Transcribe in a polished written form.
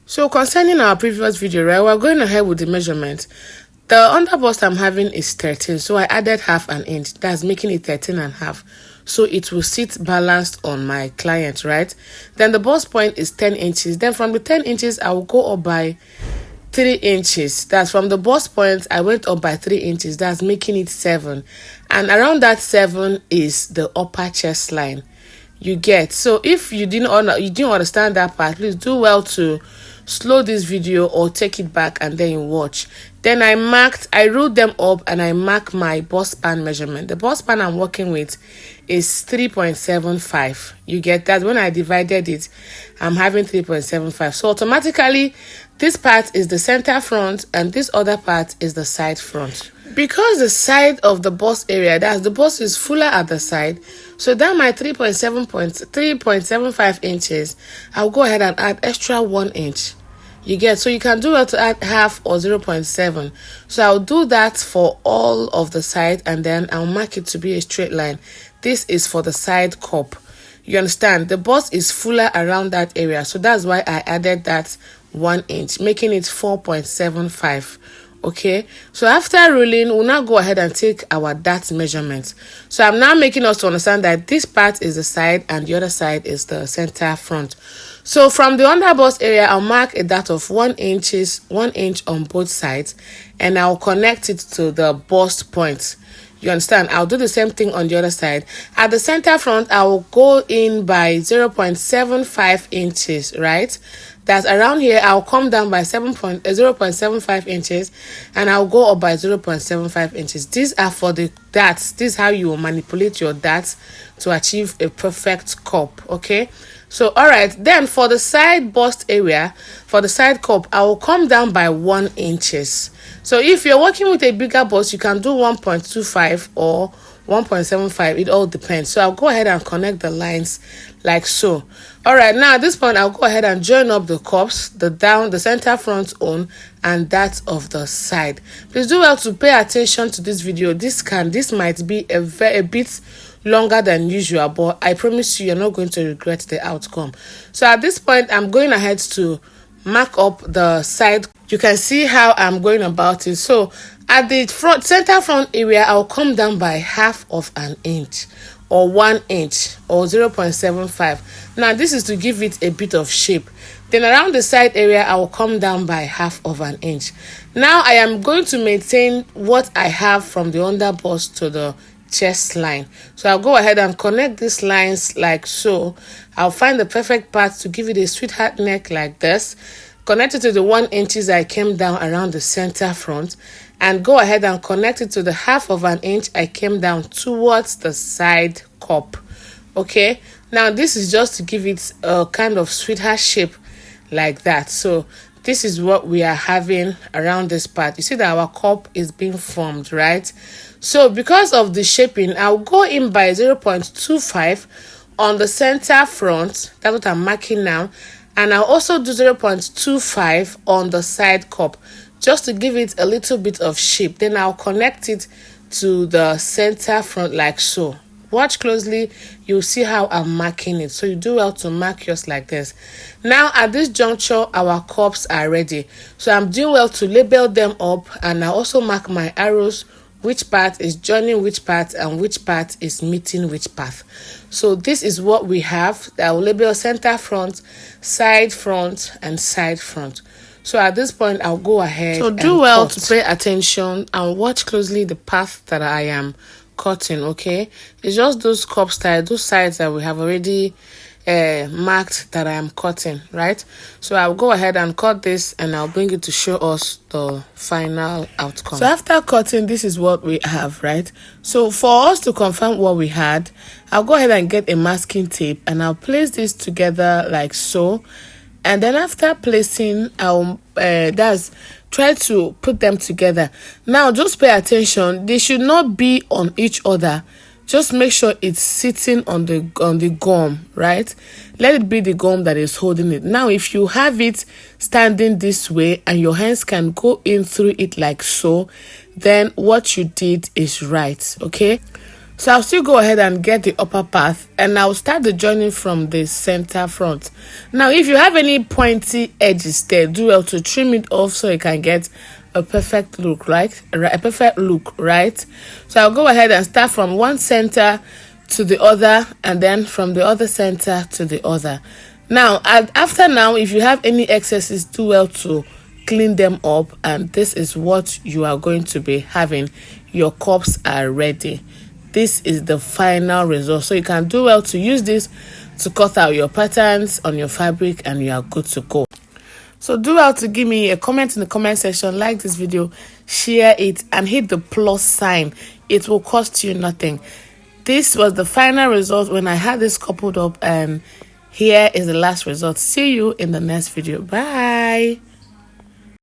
So concerning our previous video, right, we're going ahead with the measurement. The under bust I'm having is 13, so I added half an inch. That's making it 13.5. So it will sit balanced on my client, right? Then the bust point is 10 inches. Then from the 10 inches, I will go up by 3 inches. That's from the bust point, I went up by 3 inches. That's making it 7. And around that 7 is the upper chest line. You get. So if you didn't understand that part, please do well to slow this video or take it back and then you watch. Then I ruled them up and I mark my bust span measurement. The bust span I'm working with is 3.75. You get that? When I divided it, I'm having 3.75. So automatically, this part is the center front and this other part is the side front. Because the side of the bust area, that's the bust is fuller at the side, so that my 3.75 inches, I'll go ahead and add extra 1 inch. You get, so you can do it to add half or 0.7. So I'll do that for all of the side and then I'll mark it to be a straight line. This is for the side cup. You understand? The bust is fuller around that area, so that's why I added that 1 inch, making it 4.75. Okay, so after ruling, we'll now go ahead and take our dart measurements. So I'm now making us to understand that this part is the side and the other side is the center front. So from the under bust area, I'll mark a dart of 1 inch on both sides, and I'll connect it to the bust point. You understand? I'll do the same thing on the other side. At the center front, I will go in by 0.75 inches, right? That's around here. I'll come down by 0.75 inches and I'll go up by 0.75 inches. These are for the darts. This is how you will manipulate your darts to achieve a perfect cup. Okay, so all right, then for the side bust area, for the side cup, I will come down by 1 inches. So if you're working with a bigger bust, you can do 1.25 or 1.75. It all depends. So I'll go ahead and connect the lines like so. All right, now at this point, I'll go ahead and join up the cups, the center front on, and that of the side. Please do well to pay attention to this video. This might be a bit longer than usual, but I promise you're not going to regret the outcome. So at this point, I'm going ahead to mark up the side. You can see how I'm going about it. So at the center front area, I'll come down by half of an inch or 1 inch or 0.75. Now this is to give it a bit of shape. Then around the side area, I will come down by half of an inch. Now I am going to maintain what I have from the under bust to the chest line. So I'll go ahead and connect these lines like so. I'll find the perfect part to give it a sweetheart neck like this. Connect it to the 1 inches I came down around the center front, and go ahead and connect it to the half of an inch I came down towards the side cup. Okay, now this is just to give it a kind of sweetheart shape like that. So this is what we are having around this part. You see that our cup is being formed, right? So because of the shaping, I'll go in by 0.25 on the center front. That's what I'm marking now. And I'll also do 0.25 on the side cup, just to give it a little bit of shape. Then I'll connect it to the center front like so. Watch closely, you'll see how I'm marking it. So you do well to mark yours like this. Now at this juncture, our cups are ready. So I'm doing well to label them up, and I also mark my arrows, which part is joining which part and which part is meeting which path. So this is what we have. I will label center front, and side front. So at this point, I'll go ahead. So do well to pay attention and watch closely the path that I am cutting. Okay, it's just those cup style, those sides that we have already marked that I am cutting, right? So I'll go ahead and cut this and I'll bring it to show us the final outcome. So after cutting, this is what we have, right? So for us to confirm what we had, I'll go ahead and get a masking tape and I'll place this together like so. And then after placing, I'll try to put them together. Now just pay attention, they should not be on each other. Just make sure it's sitting on the gum, right? Let it be the gum that is holding it. Now, if you have it standing this way and your hands can go in through it like so, then what you did is right, okay? So I'll still go ahead and get the upper part, and I'll start the joining from the center front. Now if you have any pointy edges there, do well to trim it off so you can get a perfect look, right? A perfect look, right? So I'll go ahead and start from one center to the other, and then from the other center to the other. Now after now, if you have any excesses, do well to clean them up, and this is what you are going to be having. Your cups are ready. This is the final result. So you can do well to use this to cut out your patterns on your fabric, and you are good to go. So do well to give me a comment in the comment section, like this video, share it, and hit the plus sign. It will cost you nothing. This was the final result when I had this coupled up, and here is the last result. See you in the next video. Bye.